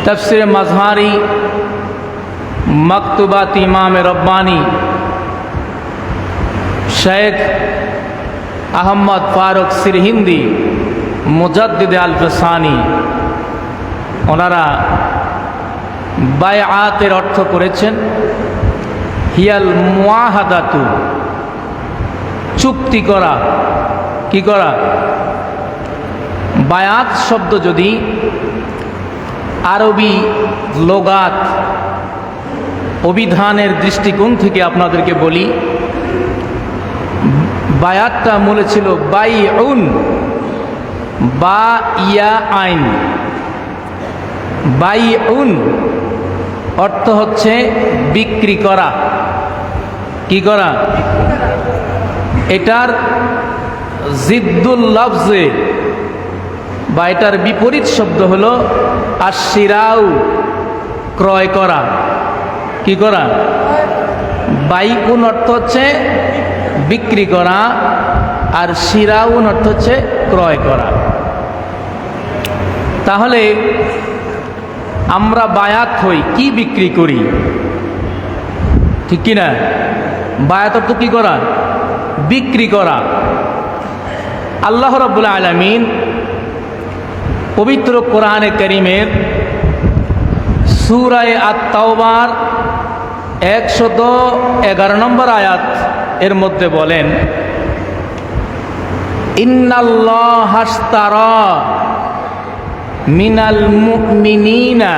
तफसीर मज़हारी मकतूबात इमाम रब्बानी शेख अहमद फारूक सिरहिंदी मुजद्दिद अल फसानी ওনারা বায়আতের অর্থ করেছেন হিয়াল মুআহাদাতু, চুক্তি করা। কি করা? বায়াত শব্দ যদি আরবি লোগাত অভিধানের দৃষ্টিকোণ থেকে আপনাদেরকে বলি, বায়াতটা মূলে ছিল বাইউন, বা ইয়া আইন। বাইউন অর্থ হচ্ছে বিক্রি করা। কি করা? এটার জিদ্দুল লফজে বা এটার বিপরীত শব্দ হলো আশিরাউ, ক্রয় করা। কি করা? বাইউন অর্থ হচ্ছে বিক্রি করা, আর শিরাউন অর্থ হচ্ছে ক্রয় করা। তাহলে আমরা বায়াত হই, কি বিক্রি করি? ঠিক কিনা? বায়াত অর্থ কি করা? বিক্রি করা। আল্লাহ রাব্বুল আলামিন পবিত্র কোরআনে কারীমের সূরা আত-তাওবার 111 নম্বর আয়াত এর মধ্যে বলেন, ইন্নাল্লাহাশতারা মিনাল মুমিনিনা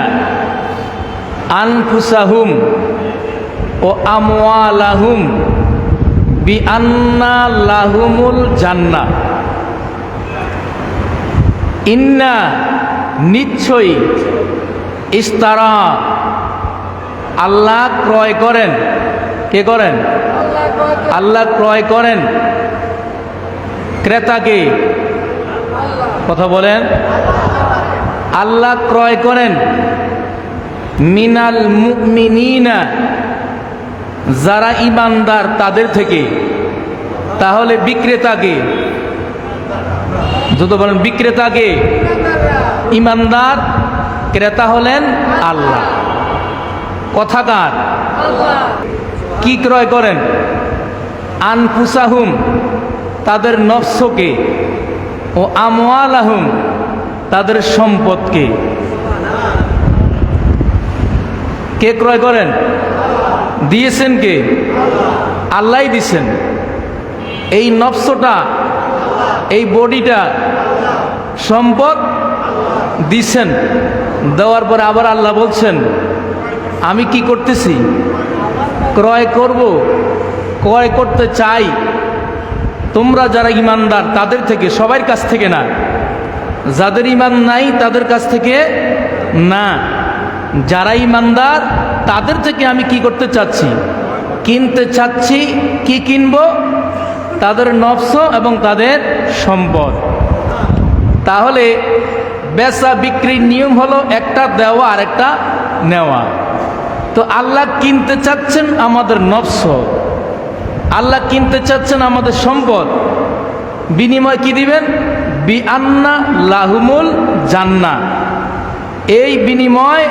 আনফুসাহুম ও আমওয়ালাহুম বিআন্না লাহুমুল জান্নাহ। ইন্না, নিশ্চয়ই, ইস্তারা, আল্লাহ ক্রয় করেন। কে করেন? আল্লাহ ক্রয় করেন। ক্রেতাকে? কথা বলেন। আল্লাহ ক্রয় করেন মিনাল মুমিনিনা, যারা ঈমানদার তাদের থেকে। তাহলে বিক্রেতাকে? যত বলেন বিক্রেতাকে? ঈমানদার, ক্রেতা হলেন আল্লাহ। কথাকার? কি ক্রয় করেন? আনফুসাহুম, তাদের নফসকে, ও আমওয়ালাহুম, তাদের সম্পদকে। কে ক্রয় করেন? দিয়েছেন কে? আল্লাহই দিছেন। এই নফসটা, এই বডিটা, সম্পদ দিছেন। দেওয়ার পরে আবার আল্লাহ বলছেন, আমি কি করতেছি? ক্রয় করব, ক্রয় করতে চাই তোমরা যারা ঈমানদার তাদের থেকে, সবার কাছ থেকে না। যাদের ঈমান নাই তাদের কাছ থেকে না, যারা ঈমানদার তাদের থেকে আমি কি করতে চাচ্ছি? কিনতে চাচ্ছি। কি কিনব? তাদের নফস এবং তাদের সম্পদ। তাহলে বেচা বিক্রির নিয়ম হলো একটা দেওয়া আর একটা নেওয়া। তো আল্লাহ কিনতে চাচ্ছেন আমাদের নফস, আল্লাহ কিনতে চাচ্ছেন আমাদের সম্পদ। বিনিময় কি দিবেন? বিআন্না লাহুমুল জান্নাহ। এই বিনিময়,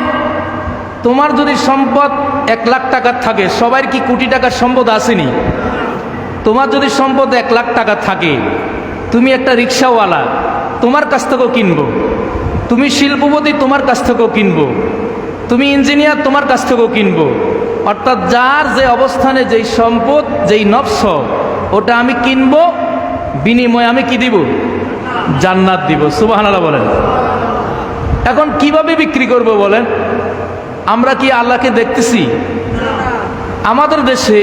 তোমার যদি সম্পদ 1 লাখ টাকার থাকে, সবার কি কোটি টাকার সম্পদ আসেনি? তোমার যদি সম্পদ 1 লাখ টাকা থাকে, তুমি একটা রিক্সাওয়ালা, তোমার কাছ থেকেও কিনবো। তুমি শিল্পপতি, তোমার কাছ থেকেও কিনবো। তুমি ইঞ্জিনিয়ার, তোমার কাছ থেকেও কিনবো। অর্থাৎ যার যে অবস্থানে যেই সম্পদ, যেই নফস, ওটা আমি কিনবো। বিনিময়ে আমি কি দিব? জান্নাত দিব। সুবহানাল্লাহ বলেন। এখন কিভাবে বিক্রি করব বলেন? আমরা কি আল্লাহকে দেখতেছি? আমাদের দেশে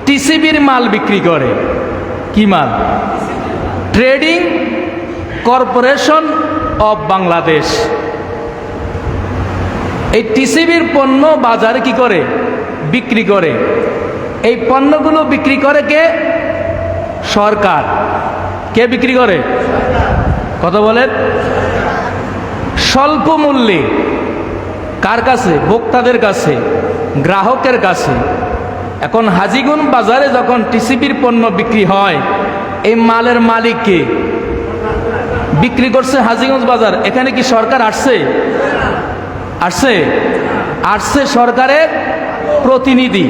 টিসিবির মাল বিক্রি করে। কি মাল? Trading corporation of Bangladesh. এই টিসিবির পণ্য বাজারে কি করে? বিক্রি করে। এই পণ্যগুলো বিক্রি করে কে? সরকার। কে বিক্রি করে? কথা বলেন। স্বল্প মূল্যে। কার কাছে? ভোক্তাদের কাছে, গ্রাহকের কাছে। এখন হাজীগঞ্জ বাজারে যখন টিসিবির পণ্য বিক্রি হয়, এই মালের মালিককে বিক্রি করছে হাজীগঞ্জ বাজার। এখানে কি সরকার আসছে? আসছে? আসছে সরকারের প্রতিনিধি,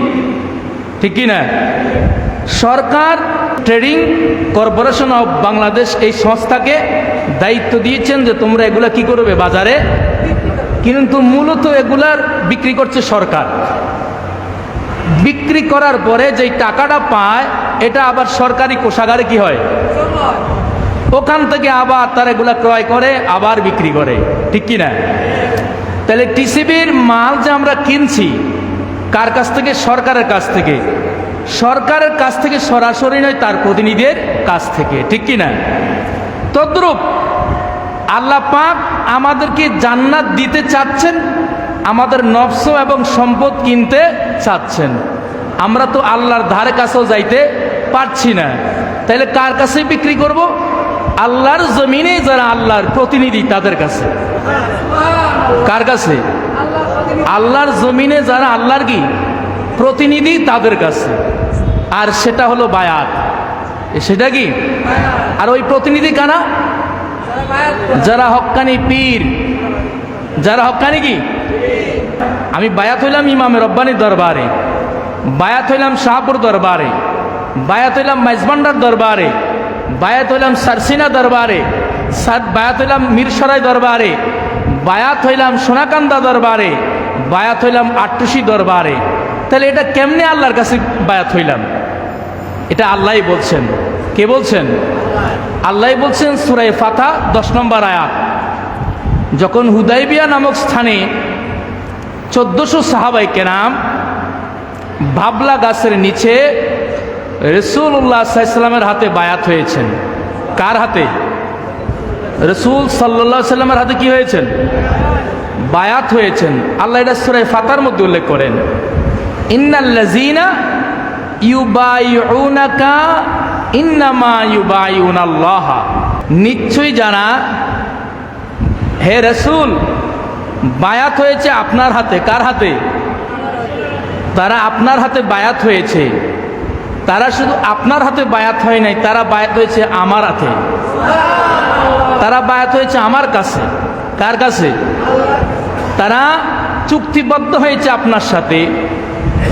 ঠিক কি না? সরকার ট্রেডিং কর্পোরেশন অফ বাংলাদেশ এই সংস্থাকে দায়িত্ব দিয়েছেন যে তোমরা এগুলা কি করবে, বাজারে। কিন্তু মূলত এগুলার বিক্রি করছে সরকার। বিক্রি করার পরে যেই টাকাটা পায় এটা আবার সরকারি কোষাগারে কি হয়, ওখান থেকে আবার তারা এগুলা ক্রয় করে আবার বিক্রি করে, ঠিক কি না? তাহলে টিসিবির মাল যে আমরা কিনছি কার কাছ থেকে? সরকারের কাছ থেকে। সরকারের কাছ থেকে সরাসরি নয়, তার প্রতিনিধির কাছ থেকে, ঠিক কি না? তদ্রূপ আল্লাহ পাক আমাদেরকে জান্নাত দিতে চাচ্ছেন, আমাদের নফস এবং সম্পদ কিনতে চাচ্ছেন। আমরা তো আল্লাহর ধারে কাছেও যাইতে পারছি না, তাহলে কার কাছে বিক্রি করব? আল্লাহর জমিনে যারা আল্লাহর প্রতিনিধি তাদের কাছে। কার কাছে? আল্লাহর জমিনে যারা আল্লাহর কি প্রতিনিধি তাদের কাছে। আর সেটা হলো বায়াত। সেটা কি? আর ওই প্রতিনিধি কারা? যারা হক্কানি পীর, যারা হক্কানি কি। আমি বায়াত হইলাম ইমামে রব্বানির দরবারে, বায়াত হইলাম শাহপুর দরবারে, বায়াত হইলাম মাইজবান্ডার দরবারে, বায়াত হইলাম সারসিনা দরবারে, বায়াত হইলাম মিরসরাই দরবারে, বায়াত হইলাম সোনাকান্দা দরবারে, বায়াত হইলাম আটটুসি দরবারে। তাহলে এটা কেমনে আল্লাহর কাছে বায়াত হইলাম? এটা আল্লাহই বলছেন। কে বলছেন? আল্লাহই বলছেন সূরা ফাতহা 10 নম্বর আয়াত। যখন হুদাইবিয়া নামক স্থানে 1400 সাহাবায়ে কেরাম ভাবলা গাছের নিচে রাসূলুল্লাহ সাল্লাল্লাহু আলাইহি ওয়াসাল্লামের হাতে বায়াত হয়েছেন। কার হাতে? রাসূল সাল্লাল্লাহু আলাইহি ওয়াসাল্লামের হাতে কি হয়েছেন? বায়াত হয়েছেন। আল্লাহ এটা সূরা ফাতহার মধ্যে উল্লেখ করেন, ইন্নাল্লাযীনা ইউবাইউনাকা ইন্নামা ইউবাইউনাল্লাহ। নিশ্চয়ই যারা, হে রাসূল, বায়াত হয়েছে আপনার হাতে। কার হাতে? তারা আপনার হাতে বায়াত হয়েছে। তারা শুধু আপনার হাতে বায়াত হয় নাই, তারা বায়াত হয়েছে আমার হাতে। তারা বায়াত হয়েছে আমার কাছে। কার কাছে? তারা চুক্তিবদ্ধ হয়েছে আপনার সাথে।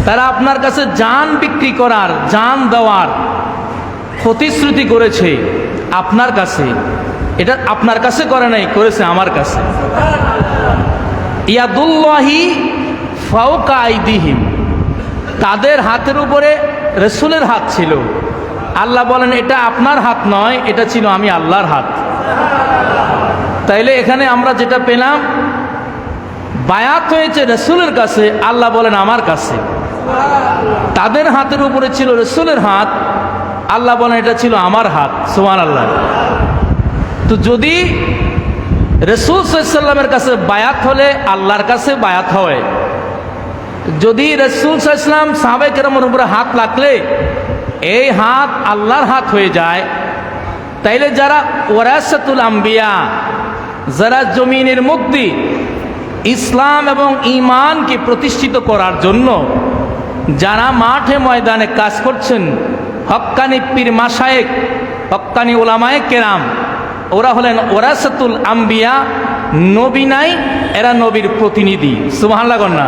তারা আপনার কাছে জান বিক্রি করার, জান দেওয়ার প্রতিশ্রুতি করেছে আপনার কাছে। এটা আপনার কাছে করে নাই, করেছে আমার কাছে। ইয়াদুল্লাহি ফাওকা আইদিহিম, তাদের হাতের উপরে রাসূলের হাত ছিল। আল্লাহ বলেন এটা আপনার হাত নয়, এটা ছিল আমি আল্লাহর হাত। তাইলে এখানে আমরা যেটা পেলাম, বায়াত হয়েছে রাসূলের কাছে, আল্লাহ বলেন আমার কাছে। তাদের হাতের উপরে ছিল রাসূলের হাত, আল্লাহ বলেন এটা ছিল আমার হাত। সুবহানাল্লাহ। তো যদি রাসূল সাল্লাল্লাহু আলাইহি ওয়াসাল্লামের কাছে বায়াত হলে আল্লাহর কাছে বায়াত হয়, যদি রাসূল সাল্লাল্লাহু আলাইহি ওয়াসাল্লাম সাহাবায়ে কেরামের উপরে হাত লাগলে এই হাত আল্লাহর হাত হয়ে যায়, তাইলে যারা ওয়ারাসাতুল আম্বিয়া, যারা জমিনের মুক্তি, ইসলাম এবং ঈমানকে প্রতিষ্ঠিত করার জন্য যারা মাঠে ময়দানে কাজ করছেন, হক্কানি পীর মাশায়েখ, হক্কানি উলামায়ে কেরাম, ওরা হলেন ওয়ারাসাতুল আম্বিয়া। নবী নাই, এরা নবীর প্রতিনিধি। সুবহানাল্লাহ। না,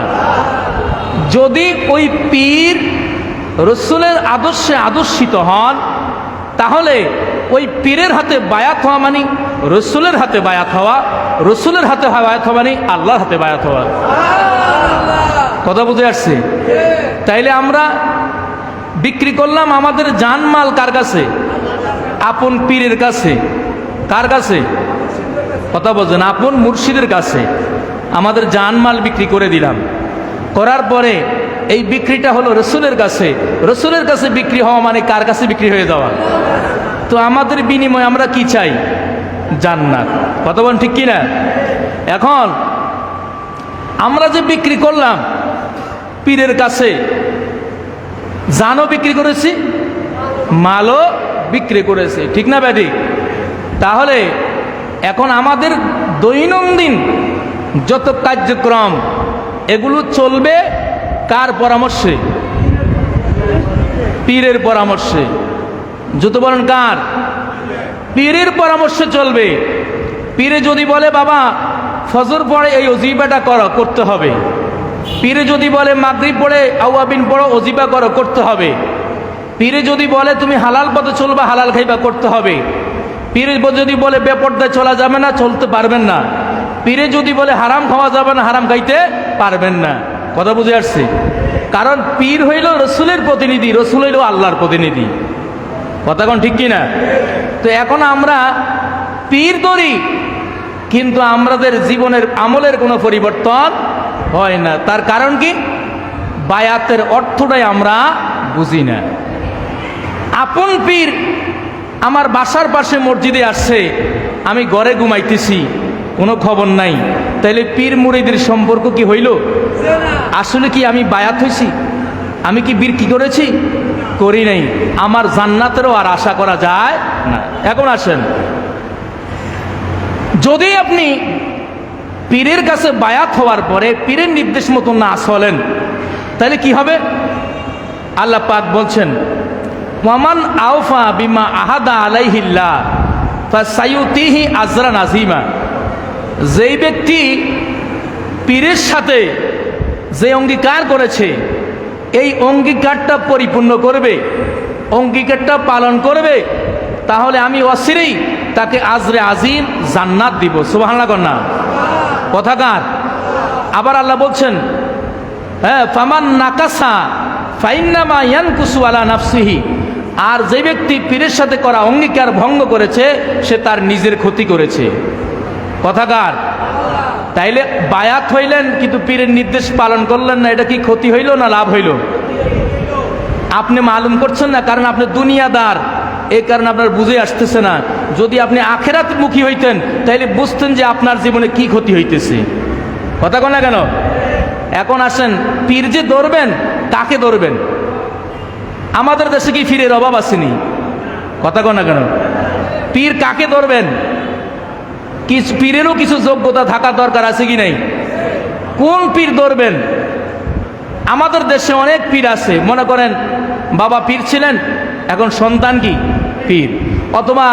যদি ওই পীর রাসূলের আদর্শে আদর্শিত হন, তাহলে ওই পীরের হাতে বায়াত হওয়া মানে রাসূলের হাতে বায়াত হওয়া, রাসূলের হাতে বায়াত হওয়া মানে আল্লাহর হাতে বায়াত হওয়া। কথা বুঝে আসছে? তাইলে আমরা বিক্রি করলাম আমাদের জানমাল কার কাছে? আপন পীরের কাছে। কার কাছে? কথা বলছেন? আপন মুর্শিদের কাছে আমাদের জানমাল বিক্রি করে দিলাম। করার পরে এই বিক্রিটা হলো রাসূলের কাছে। রাসূলের কাছে বিক্রি হওয়া মানে কার কাছে বিক্রি হয়ে যাওয়া। তো আমাদের বিনিময়ে আমরা কি চাই? জান্নাত। কথা বলেন ঠিক কিনা? এখন আমরা যে বিক্রি করলাম পীরের কাছে, জানও বিক্রি করেছি, মালও বিক্রি করেছি, ঠিক না ব্যাডি? তাহলে এখন আমাদের দৈনন্দিন যত কার্যক্রম এগুলো চলবে কার পরামর্শে? পীরের পরামর্শে। যত বলেন কার? পীরের পরামর্শে চলবে। পীরে যদি বলে বাবা ফজর পড়ে এই অজিবাটা করতে হবে। পীরে যদি বলে মাগরিব পড়ে আওয়াবিন পড়ো অজিবা করতে হবে। পীরে যদি বলে তুমি হালাল পথে চলবা হালাল খাইবা করতে হবে। পীরে যদি বলে বেপর্দায় চলা যাবে না চলতে পারবেন না। পীরে যদি বলে হারাম খাওয়া যাবে না হারাম খাইতে পারবেন না। কথা বুঝে আসছে? কারণ পীর হইল রসুলের প্রতিনিধি, রসুল হইল আল্লাহর প্রতিনিধি। কথা কোন ঠিক কিনা? তো এখন আমরা পীর ধরি কিন্তু আমাদের জীবনের আমলের কোনো পরিবর্তন হয় না। তার কারণ কি? বায়াতের অর্থটাই আমরা বুঝি না। আপন পীর আমার বাসার পাশে মসজিদে আসছে, আমি ঘরে ঘুমাইতেছি, কোনো খবর নাই, তাইলে পীর মুরিদের সম্পর্ক কি হইল? আসলে কি আমি বায়াত হইছি? আমি কি বীর কি করেছি? করি নাই। আমার জান্নাতেরও আর আশা করা যায় না। এখন আসেন, যদি আপনি পীরের কাছে বায়াত হওয়ার পরে পীরের নির্দেশ মতো না চলেন তাহলে কি হবে? আল্লাহ পাক বলছেন, ওয়ামান আওফা বিমা আহাদা আলাইহিল্লাহ ফাসায়ুতিহি আজরান আযীমা। যেই ব্যক্তি পীরের সাথে যে অঙ্গীকার করেছে এই অঙ্গীকারটা পরিপূর্ণ করবে, অঙ্গীকারটা পালন করবে, তাহলে আমি অচিরেই তাকে আজরে আজিম জান্নাত দিব। সুবহানাল্লাহ কন্যা কথাকার। আবার আল্লাহ বলছেন, হ্যাঁ, ফামান নাকাসা ফাইন্নামা ইয়ানকুসু আলা নাফসিহি। আর যে ব্যক্তি পীরের সাথে করা অঙ্গীকার ভঙ্গ করেছে সে তার নিজের ক্ষতি করেছে। কথাকার। তাইলে বায়াত হইলেন কিন্তু পীরের নির্দেশ পালন করলেন না, এটা কি ক্ষতি হইল না লাভ হইল? আপনি মালুম করছেন না, কারণ আপনি দুনিয়াদার, এই কারণে আপনার বুঝে আসতেছে না। যদি আপনি আখেরাত মুখী হইতেন তাইলে বুঝতেন যে আপনার জীবনে কি ক্ষতি হইতেছে। কথা কন না কেন? এখন আসেন, পীর যে ধরবেন কাকে ধরবেন? আমাদের দেশে কি পীরের অভাব আসেনি? কথা কন না কেন? পীর কাকে ধরবেন? কিছু পীরেরও কিছু যোগ্যতা থাকা দরকার আছে কি নাই? কোন পীর ধরবেন? আমাদের দেশে অনেক পীর আছে, মনে করেন বাবা পীর ছিলেন, এখন সন্তান কি পীর, অথবা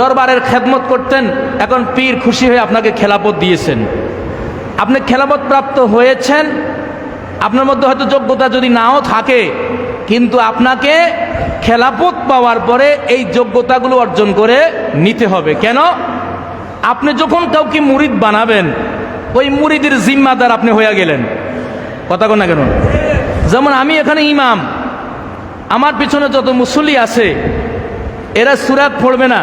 দরবারের খেদমত করতেন, এখন পীর খুশি হয়ে আপনাকে খেলাপত দিয়েছেন। আপনি খেলাপত প্রাপ্ত হয়েছেন, আপনার মধ্যে হয়তো যোগ্যতা যদি নাও থাকে, কিন্তু আপনাকে খেলাপত পাওয়ার পরে এই যোগ্যতাগুলো অর্জন করে নিতে হবে। কেন? আপনি যখন কাউকে মুরিদ বানাবেন ওই মুরিদের জিম্মাদার আপনি হয়ে গেলেন। কথা কন না কেন? যেমন আমি এখানে ইমাম, আমার পিছনে যত মুসল্লি আছে এরা সূরাত পড়বে না।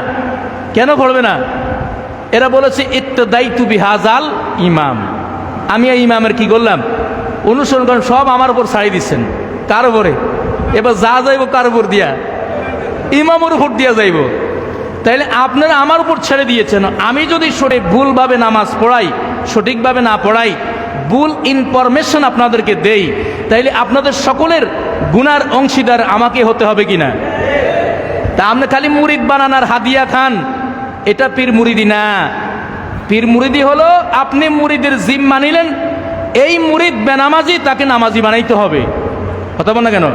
কেন পড়বে না? এরা বলেছে ইক্তদাইতু বিহাজাল ইমাম। আমি এই ইমামের কি করলাম? অনুসরণ করেন, সব আমার উপর ছাড়ি দিচ্ছেন। কার উপরে? এবার যা যাইব কার উপর দিয়া? ইমামের উপর দিয়া যাইব। তাইলে আপনারা আমার উপর ছেড়ে দিয়েছেন। আমি যদি ভুলভাবে নামাজ পড়াই, সঠিকভাবে না পড়াই, ভুল ইনফরমেশন আপনাদেরকে দেই, তাইলে আপনাদের সকলের গুনার অংশীদার আমাকে হতে হবে কিনা? তা আপনি খালি মুরিদ বানানার হাদিয়া খান, এটা পীর মুরিদি না। পীর মুরিদি হলো আপনি মুরিদের জিম্মা নিলেন, এই মুরিদ বেনামাজি, তাকে নামাজি বানাইতে হবে। কথা বল না কেন?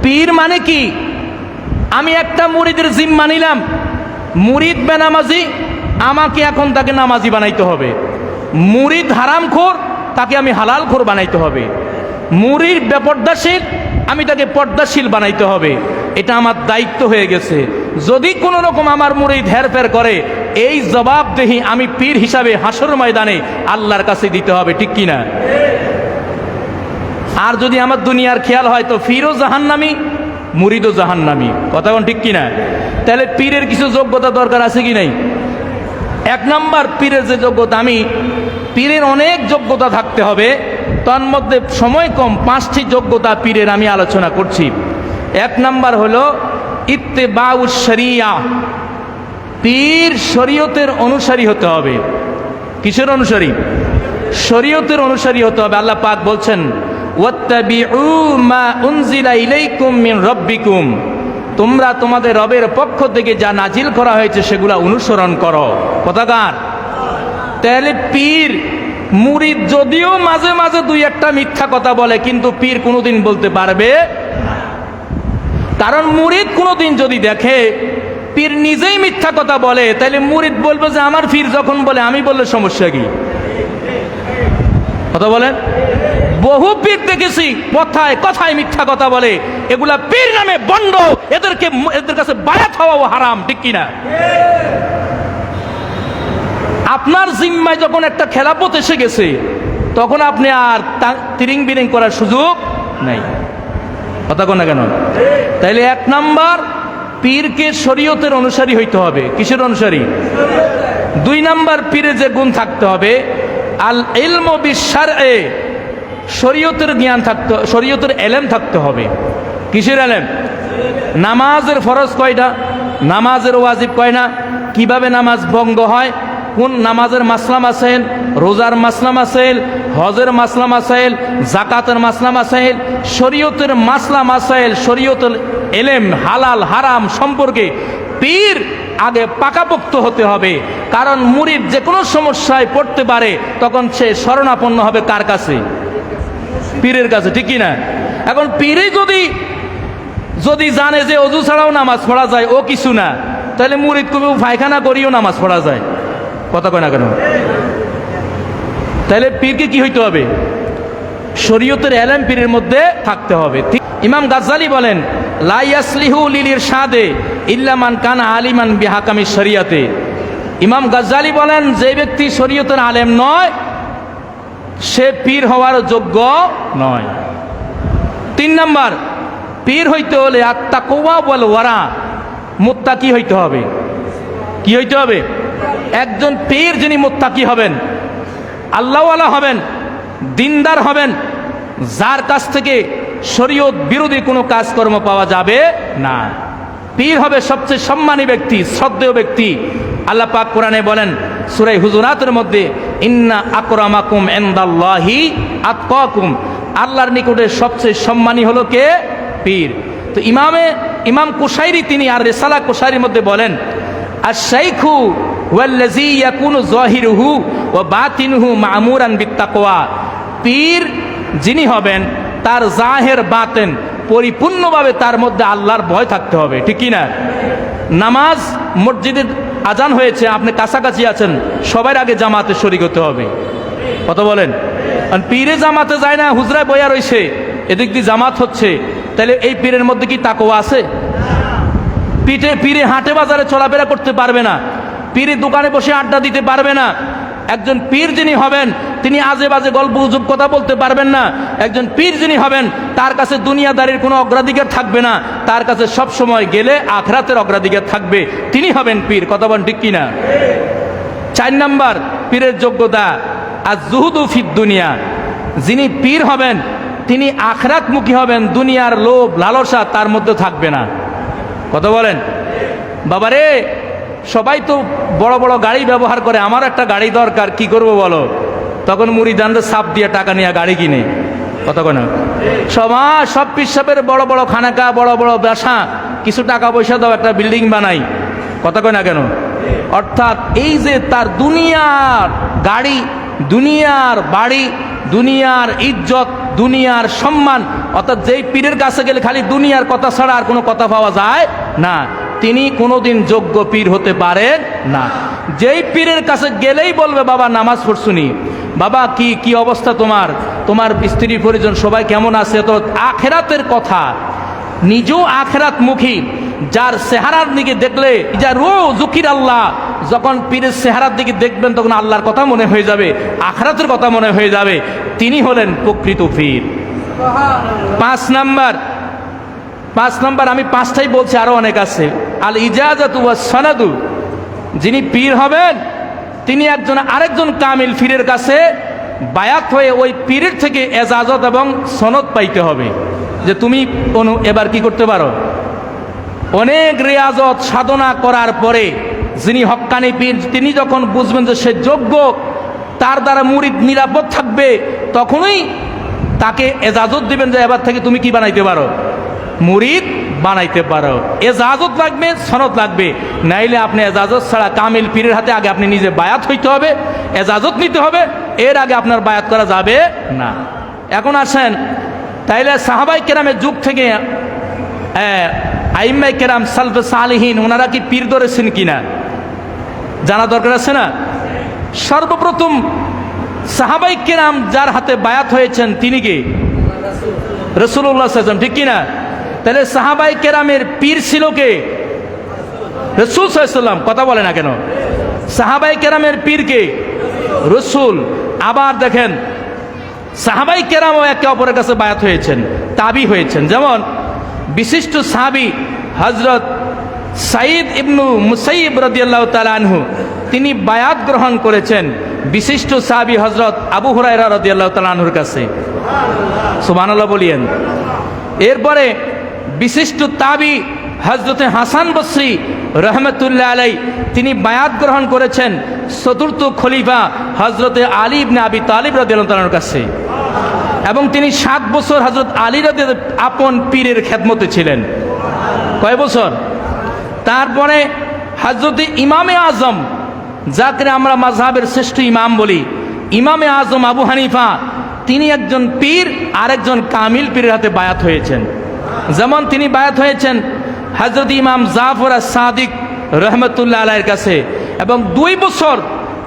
পীর মানে কি? আমি একটা মুরিদের জিম্মা নিলাম, মুরিদ বেনামাজি, আমাকে এখন তাকে নামাজি বানাইতে হবে। মুরিদ হারামখোর, তাকে আমি হালালখোর বানাইতে হবে। মুরিদ বেপর্দাশীল, আমি তাকে পর্দাশীল বানাইতে হবে। এটা আমার দায়িত্ব হয়ে গেছে। যদি কোনো রকম আমার মুরিদ হেরফের করে, এই জবাবদেহি আমি পীর হিসাবে হাসর ময়দানে আল্লাহর কাছে দিতে হবে। ঠিক কিনা? আর যদি আমার দুনিয়ার খেয়াল হয় তো পীরও জাহান্নামী, মুরিদও জাহান্নামী। কথা কোন ঠিক কিনা? তাহলে পীরের কিছু যোগ্যতা দরকার আছে কি নাই? এক নাম্বার পীরের যে যোগ্যতা, আমি পীরের অনেক যোগ্যতা থাকতে হবে, তার মধ্যে সময় কম, 5টি যোগ্যতা পীরের আমি আলোচনা করছি। এক নাম্বার হলো ইত্তেবাউশ শরিয়া। পীর শরীয়তের অনুসারী হতে হবে। কিসের অনুসারী? শরীয়তের অনুসারী হতে হবে। আল্লাহ পাক বলছেন, ওয়াত্তাবিউ মা উনজিলা ইলাইকুম মিন রাব্বিকুম। তোমরা তোমাদের রবের পক্ষ থেকে যা নাজিল করা হয়েছে সেগুলা অনুসরণ করো। কথাকার। তাহলে পীর মুরিদ যদিও মাঝে মাঝে দুই একটা মিথ্যা কথা বলে, কিন্তু পীর কোনোদিন বলতে পারবে, কারণ মুরিদ কোনোদিন যদি দেখে পীর নিজেই মিথ্যা কথা বলে, তাহলে মুরিদ বলবে যে আমার পীর যখন বলে আমি বললে সমস্যা কি? কথা বলেন। বহু পীর দেখেছি কথায় কথায় মিথ্যা কথা বলে, এগুলা পীর নামে বন্ড, এদের কাছে বায়াত হওয়াও হারাম, ঠিক কিনা? আপনার জিম্মায় যখন একটা খেলাপথ এসে গেছে, তখন আপনি আর তিরিং বিরিং করার সুযোগ নাই। কথা কোন না কেন? তাইলে 1 নাম্বার, পীরকে শরীয়তের অনুসারী হইতে হবে। কিসের অনুসারী? 2 নাম্বার, পীরে যে গুণ থাকতে হবে, আল ইলমু বিশরঈ, শরীয়তের জ্ঞান থাকতে, শরীয়তের এলেম থাকতে হবে। কিসের এলেম? নামাজের ফরজ কয়টা, নামাজের ওয়াজিব কয়টা, কিভাবে নামাজ ভঙ্গ হয়, কোন নামাজের মাসলা মাসাইল, রোজার মাসলা মাসাইল, হজের মাসলা মাসাইল, জাকাতের মাসলা মাসাইল, শরীয়তের মাসলা মাসাইল, শরীয়তের এলেম হালাল হারাম সম্পর্কে পীর আগে পাকাপোক্ত হতে হবে। কারণ মুরিদ যে কোনো সমস্যায় পড়তে পারে, তখন সে শরণাপন্ন হবে কার কাছে? পীরের কাছে, ঠিক কিনা? এখন পীরে যদি জানে যে অজু ছাড়াও নামাজ পড়া যায়, ও কিছু না, তাহলে মুরিদ কবি পায়খানা করিও নামাজ পড়া যায়। কথা কয় না কেন? তাহলে পীরকে কি হইতে হবে? শরীয়তের এলেম পীরের মধ্যে থাকতে হবে। ইমাম গাজ্জালী বলেন, লা ইয়াসলিহু লিল ইরশাদে ইল্লা মান কানা আলিমান বিহাকামি শরিয়াতে। ইমাম গাজ্জালী বলেন, যে ব্যক্তি শরীয়তের আলেম নয়, সে পীর হওয়ার যোগ্য নয়। 3 নাম্বার, পীর হইতে হলে আত্তাকওয়া ওয়াল ওয়ারা, মুত্তাকি হইতে হবে। কি হইতে হবে? একজন পীর যিনি মুত্তাকি হবেন, আল্লাহওয়ালা হবেন, দিনদার হবেন, যার কাছ থেকে শরীয়ত বিরোধী কোনো কাজকর্ম পাওয়া যাবে না। পীর হবে সবচেয়ে সম্মানী ব্যক্তি, শ্রদ্ধেয় ব্যক্তি। আল্লাহ পাক কোরআনে বলেন সূরা হুজুরাতের মধ্যে, ইন্না আকরামাকুম ইনদাল্লাহি আতকাকুম, আল্লাহর নিকটে সবচেয়ে সম্মানী হলো কে? পীর। তো ইমাম কুশাইরি তিনি আর রিসালা কুশাইরির মধ্যে বলেন, আশ-শাইখু ওয়াল্লাযী ইয়াকুনু যাহিরুহু ওয়া বাতিনুহু মা'মুরান বিত্তাকওয়া, পীর যিনি হবেন তার জাহের বাতেন পরিপূর্ণভাবে তার মধ্যে আল্লাহর ভয় থাকতে হবে, ঠিক কি না? নামাজ মসজিদে আজান হয়েছে, আপনি কাছাকাছি আছেন, সবার আগে জামাতে শরীক হতে হবে। কথা বলেন। পীরে জামাতে যায় না, হুজরায় বইয়া রয়েছে, এদিক দিয়ে জামাত হচ্ছে, তাহলে এই পীরের মধ্যে কি তাকওয়া আছে? পীরে হাটে বাজারে চলাফেরা করতে পারবে না, পীরে দোকানে বসে আড্ডা দিতে পারবে না। একজন পীর যিনি হবেন, তিনি আজে বাজে গল্প গুজব কথা বলতে পারবেন না। একজন পীর যিনি হবেন, তার কাছে দুনিয়াদারির কোনো অগ্রাধিকার থাকবে না, তার কাছে সব সময় গেলে আখিরাতের অগ্রাধিকার থাকবে। তিনি হবেন পীর। কথা বলেন, ঠিক কিনা? 4 নাম্বার, পীরের যোগ্যতা আজ-জুহুদু ফিদ দুনিয়া, যিনি পীর হবেন তিনি আখিরাতমুখী হবেন, দুনিয়ার লোভ লালসা তার মধ্যে থাকবে না। কথা বলেন। বাবারে, সবাই তো বড় বড় গাড়ি ব্যবহার করে, আমার একটা গাড়ি দরকার, কি করব বলো? তখন মুরিদানদের সাপ দিয়ে টাকা নিয়ে গাড়ি কিনে। কথা কয় না? সব পিসাবের বড় বড় খানাকা, বড় বড় ব্যবসা, কিছু টাকা পয়সা দাও, একটা বিল্ডিং বানাই। কথা কয় না কেন? অর্থাৎ এই যে তার দুনিয়ার গাড়ি, দুনিয়ার বাড়ি, দুনিয়ার ইজ্জত, দুনিয়ার সম্মান, অর্থাৎ যেই পীরের কাছে গেলে খালি দুনিয়ার কথা ছাড়া আর কোনো কথা পাওয়া যায় না, তিনি কোনোদিন যোগ্য পীর হতে পারেন না। যেই পীরের কাছে গেলেই বলবে, বাবা নামাজ পড়ছুনি, বাবা কি অবস্থা তোমার স্ত্রী পরিজন সবাই কেমন আছে, তো আখেরাতের কথা, নিজেও আখেরাত মুখী, যার চেহারার দিকে দেখলে যা জুকির আল্লাহ, যখন পীরের চেহারার দিকে দেখবেন তখন আল্লাহর কথা মনে হয়ে যাবে, আখেরাতের কথা মনে হয়ে যাবে, তিনি হলেন প্রকৃত পীর। 5 নাম্বার, আমি 5টাই বলছি, আরো অনেক আছে। আল ইজাজাতু ওয়াস সানাদু, যিনি পীর হবেন তিনি আরেকজন কামিল পীরের কাছে বায়াত হয়ে ওই পীরের থেকে এজাজত এবং সনদ পাইতে হবে, যে তুমি এবার কি করতে পারো। অনেক রিয়াজত সাধনা করার পরে যিনি হক্কানি পীর, তিনি যখন বুঝবেন যে সে যোগ্য, তার দ্বারা মুরিদ নিরাপদ থাকবে, তখনই তাকে এজাজত দিবেন যে এবার থেকে তুমি কি বানাইতে পারো, মুরিদ বানাইতে পারো। এজাজত লাগবে, সনদ লাগবে, নাইলে আপনি এজাজত ছাড়া কামিল পীরের হাতে আগে আপনি নিজে বায়াত হইতে হবে, এজাজত নিতে হবে, এর আগে আপনার বায়াত করা যাবে না। এখন আসেন, তাইলে সাহাবাই কেরামের যুগ থেকে আইম্মাই কেরাম সালফে সালিহিন ওনারা কি পীর ধরেছেন কিনা জানা দরকার আছে না? সর্বপ্রথম সাহাবাই কেরাম যার হাতে বায়াত হয়েছেন তিনি কি? রাসূলুল্লাহ সাল্লাল্লাহু আলাইহি ওয়াসাল্লাম, ঠিক কিনা? তাহলে সাহাবাই কেরামের পীর ছিল কে? রাসূল সাল্লাল্লাহু আলাইহি ওয়াসাল্লাম। কথা বলে না কেন? সাহাবাই কেরামের পীর কে? রাসূল। আবার দেখেন সাহাবাই কেরামও একে অপরের কাছে বায়াত হয়েছেন, তাবি হয়েছেন। যেমন বিশিষ্ট সাহাবী হযরত সাঈদ ইবনু মুসাইয়িব রাদিয়াল্লাহু তাআলা আনহু, তিনি বায়াত গ্রহণ করেছেন বিশিষ্ট সাহাবী হযরত আবু হুরায়রা রাদিয়াল্লাহু তাআলা আনহুর কাছে। সুবহানাল্লাহ বলিয়েন। এরপরে বিশিষ্ট তাবি হযরতে হাসান বসরি রহমতুল্লাহ আলাই, তিনি বায়াত গ্রহণ করেছেন চতুর্থ খলিফা হযরতে আলী ইবনে আবি তালিব রাদিয়াল্লাহু তাআলার কাছে, এবং তিনি 7 বছর হযরত আলী রাদিয়াল্লাহু আপন পীরের খেদমতে ছিলেন। কয় বছর? তারপরে হযরতে ইমামে আজম, যাকে আমরা মাযহাবের শ্রেষ্ঠ ইমাম বলি, ইমামে আজম আবু হানিফা, তিনি একজন পীর আর একজন কামিল পীরের হাতে বায়াত হয়েছেন। যেমন তিনি বায়াত হয়েছেন হযরত ইমাম জাফর আস-সাদিক রহমতুল্লাহ আলাইহির কাছে, এবং 2 বছর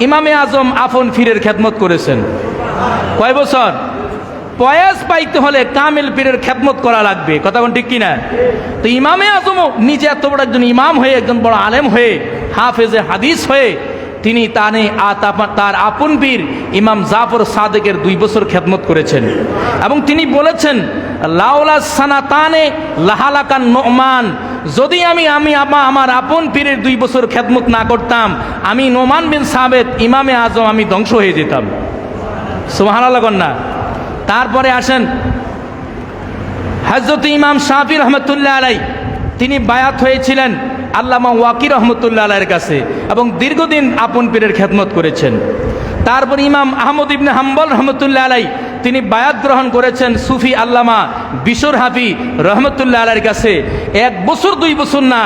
ইমামে আজম আপন পীরের খেদমত করেছেন। কয় বছর? পয়াস পাইতে হলে কামিল পীরের খেদমত করা লাগবে। কথা বল ঠিক কিনা? তো ইমামে আজমও নিজে এত বড় একজন ইমাম হয়ে, একজন বড় আলেম হয়ে, হাফেজে হাদিস হয়ে, তিনি তার আপন পীর ইমাম জাফর সাদেকের 2 বছর খেদমত করেছেন। এবং তিনি বলেছেন লাউলা সানাতানে লাহালাকান নোমান, যদি আমি আমার আপন পীরের 2 বছর খেদমত না করতাম, আমি নোমান বিন সাবেত ইমামে আজম আমি ধ্বংস হয়ে যেতাম। সুবহানাল্লাহ না? তারপরে আসেন হযরত ইমাম শাফি রহমতুল্লাহ আলাই, তিনি বায়াত হয়েছিলেন আল্লামা ওয়াকি রহমতুল্লাহ আলাইয়ের কাছে, এবং দীর্ঘদিন আপন পীরের খেদমত করেছেন। তারপর ইমাম আহমদ ইবনে হাম্বল রহমতুল্লাহ আলাই, তিনি বায়াত গ্রহণ করেছেন সুফি আল্লামা বিশর হাফি রহমতুল্লাহ আলাইয়ের কাছে। 1 বছর 2 বছর না,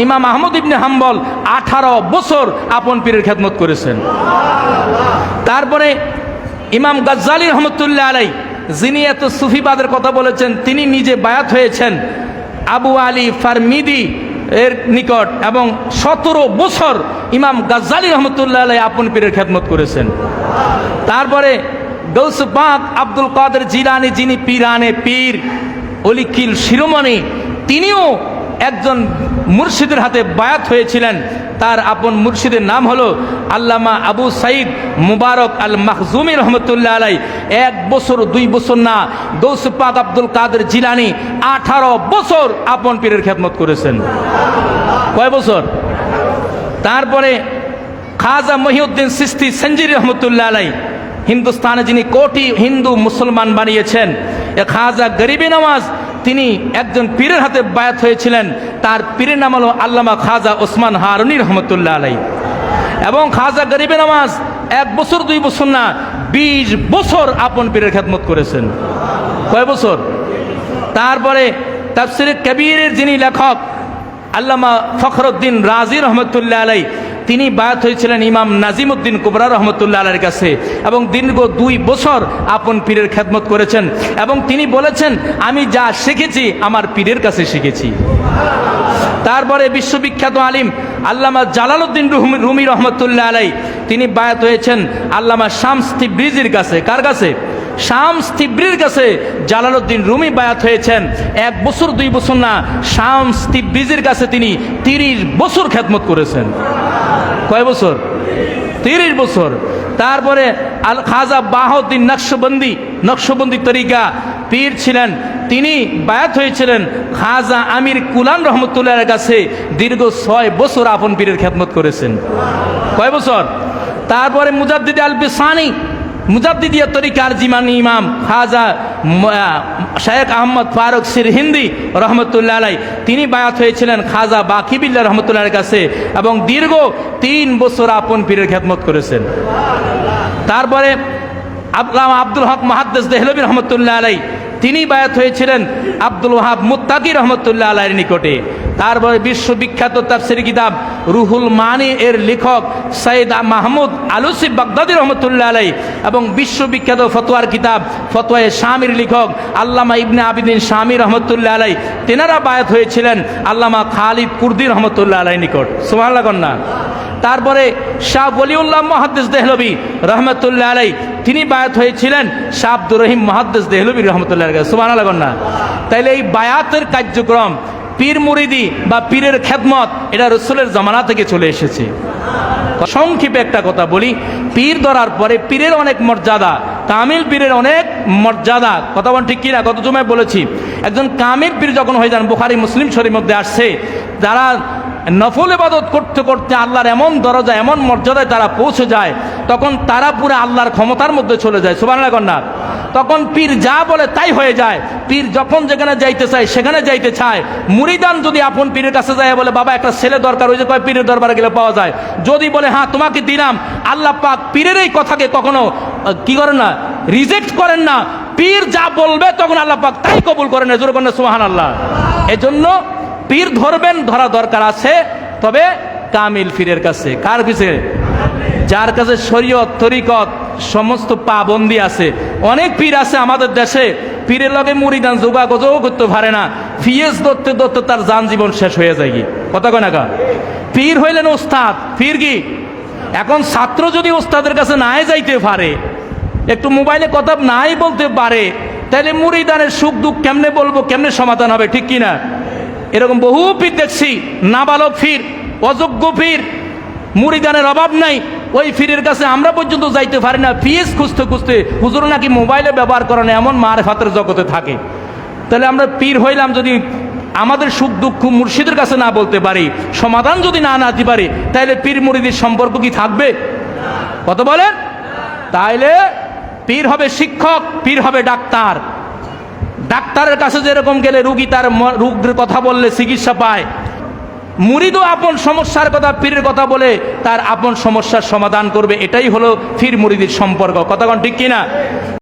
ইমাম আহমদ ইবনে হাম্বল 18 বছর আপন পীরের খেদমত করেছেন। তারপরে ইমাম গাজ্জালি রহমতুল্লাহ আলাই, যিনি এত সুফিবাদের কথা বলেছেন, তিনি নিজে বায়াত হয়েছেন আবু আলী ফারমিদি এর নিকট, এবং 17 বছর ইমাম গাজ্জালি রহমতুল্লাহ আলাই আপন পীরের খেদমত করেছেন। তারপরে গৌস পাক আব্দুল কাদের জিলানী, যিনি পীরানে পীর অলিকিল শিরোমণি, তিনিও একজন মুর্শিদের হাতে বায়াত হয়েছিলেন। তার আপন মুর্শিদের নাম হলো আল্লামা আবু সাইদ মুবারক আল মাখজুমি রহমতুল্লাহ আলাই। 1 বছর 2 বছর না, গৌস পাক আব্দুল কাদের জিলানী 18 বছর আপন পীরের খেদমত করেছেন। কয় বছর? তারপরে খাজা মহিউদ্দিন চিশতি সঞ্জিরি রহমতুল্লাহ আলাই, হিন্দুস্তানে যিনি কোটি হিন্দু মুসলমান বানিয়েছেন, খাজা গরিবি নওয়াজ, তিনি একজন পীরের হাতে বায়াত হয়েছিলেন। তার পীরের নাম হলো আল্লামা খাজা ওসমান হারুনি রহমতুল্লাহ আলাই। এবং খাজা গরিবি নওয়াজ 1 বছর 2 বছর না, 20 বছর আপন পীরের খেদমত করেছেন। কয় বছর? তারপরে তাফসির কবিরের যিনি লেখক আল্লামা ফখরুদ্দিন রাজি রহমতুল্লাহ আলাই, তিনি বায়াত হয়েছিলেন ইমাম নাজিমউদ্দিন কুবরা রহমতুল্লাহ আলাইহির কাছে, এবং দীর্ঘ 2 বছর আপন পীরের খেদমত করেছেন। এবং তিনি বলেছেন, আমি যা শিখেছি আমার পীরের কাছে শিখেছি। তারপরে বিশ্ববিখ্যাত আলিম আল্লামা জালালউদ্দিন রুমি রহমতুল্লাহ আলাই, তিনি বায়াত হয়েছেন আল্লামা শামস তিবরিজির কাছে। কার কাছে? শামস তিবরির কাছে জালালউদ্দিন রুমি বায়াত হয়েছেন। 1 বছর 2 বছর না, শামস তিবরিজির কাছে তিনি 30 বছর খেদমত করেছেন। কয় বছর? 30 বছর। তারপরে আল খাজা বাহাউদ্দিন নকশবন্দি তরিকা পীর ছিলেন, তিনি বায়াত হয়েছিলেন খাজা আমির কুলান রহমতুল্লাহর কাছে। দীর্ঘ 6 বছর আপন পীরের খেদমত করেছেন। কয় বছর? তারপরে মুজাদ্দিদ আল বিসানি, মুজাদ্দিদিয়া তরিকার জিমানি ইমাম খাজা শেখ আহমদ ফারুক সিরহিন্দি রহমতুল্লাহ আলাই, তিনি বায়াত হয়েছিলেন খাজা বাকিবিল্লাহ রহমতুল্লাহর কাছে, এবং দীর্ঘ 3 বছর আপন পীরের খেদমত করেছেন। তারপরে আব্দুল হক মুহাদ্দিস দেহলভী রহমতুল্লাহ আলাই, তিনি বায়াত হয়েছিলেন আব্দুল ওয়াহাব মুত্তাকি রহমতুল্লাহ আলাইহির নিকটে। তারপরে বিশ্ববিখ্যাত তাফসীর কিতাব রুহুল মানি এর লেখক সৈয়দ মাহমুদ আলুসি বাগদাদি রহমতুল্লাহ আলাইহি এবং বিশ্ববিখ্যাত ফতোয়ার কিতাব ফতোয়ায়ে শামির লেখক আল্লামা ইবনে আবিদিন শামি রহমতুল্লাহ আলাইহি, তেনারা বায়াত হয়েছিলেন আল্লামা খালিদ কুর্দি রহমতুল্লাহ আলাইহির নিকট। সুবহানাল্লাহ কন্যা। তারপরে শাহ ওলিউল্লাহ মুহাদ্দিস দেহলভী রহমতুল্লাহ আলাইহি, তিনি বায়াত হয়েছিলেন শাহ আব্দুর রহিম মুহাদ্দিস দেহলভী রহমতুল্লাহ আলাইহি। সুবহানাল্লাহ কন্যা। তাইলে এই বায়াতের কার্যক্রম, পীর মুরিদি বা পীরের খেদমত, এটা রাসূলের জামানা থেকে চলে এসেছে। সংক্ষেপে একটা কথা বলি, পীর ধরার পরে পীরের অনেক মর্যাদা, কামিল পীরের অনেক মর্যাদা। কথা বলেন ঠিক কিনা? গত জুমায় বলেছি, একজন কামিল পীর যখন হয়ে যান, বুখারী মুসলিম শরীফের মধ্যে আসছে, যারা নফল ইবাদত করতে করতে আল্লাহর এমন দরজা, এমন মর্যাদায় তারা পৌঁছে যায়, তখন তারা পুরো আল্লাহর ক্ষমতার মধ্যে চলে যায়। সুবহানাল্লাহ কন্যা। তখন পীর যা বলে তাই হয়ে যায়। পীর যখন যেখানে যাইতে চায় সেখানে যাইতে চায়। মুরিদান যদি আপন পীরের কাছে যায়, বলে বাবা একটা ছেলে দরকার, ওই যে কয় পীরের দরবারে গেলে পাওয়া যায়, যদি বলে হ্যাঁ তোমাকে দিলাম, আল্লাহ পাক পীরের এই কথাকে কখনো কি করেন না, রিজেক্ট করেন না। পীর যা বলবে তখন আল্লাহ পাক তাই কবুল করেন। জোরে করেন সুবহানাল্লাহ। এজন্য পীর ধরবেন, ধরা দরকার আছে, তবে কামিল পীরের কাছে। কার কাছে? যার কাছে শরীয়ত তরিকত সমস্ত পাবন্দি আছে। অনেক পীর আছে আমাদের দেশে, পীরের লগে মুরিদান যোগাযোগ করতে পারে না, ফিয়েজ ধরতে ধরতে তার যান জীবন শেষ হয়ে যায়। কি কথা কয় না কা? পীর হইলেন ওস্তাদ। পীর কি? এখন ছাত্র যদি ওস্তাদের কাছে নাই যাইতে পারে, একটু মোবাইলে কথা নাই বলতে পারে, তাহলে মুরিদানের সুখ দুঃখ কেমনে বলবো, কেমনে সমাধান হবে? ঠিক কিনা? এরকম বহু পীর দেখছি, নাবালক পীর, অযোগ্য পীর, মুরিদানের অভাব নাই, ওই পীরের কাছে আমরা পর্যন্ত যাইতে পারি না, ফিস খুঁজতে খুঁজতে হুজুর নাকি মোবাইলে ব্যবহার করেন, এমন মারেফাতের জগতে থাকে। তাহলে আমরা পীর হইলাম, যদি আমাদের সুখ দুঃখ মুর্শিদের কাছে না বলতে পারি, সমাধান যদি না দিতে পারি, তাহলে পীর মুরিদের সম্পর্ক কি থাকবে? কত বলেন? তাইলে পীর হবে শিক্ষক, পীর হবে ডাক্তার। ডাক্তারের কাছে যেরকম গেলে রুগী তার রোগের কথা বললে চিকিৎসা পায়, মুরিদও আপন সমস্যার কথা পীরের কথা বলে তার আপন সমস্যার সমাধান করবে। এটাই হলো পীর মুরিদের সম্পর্ক। কথা কোন ঠিক কিনা?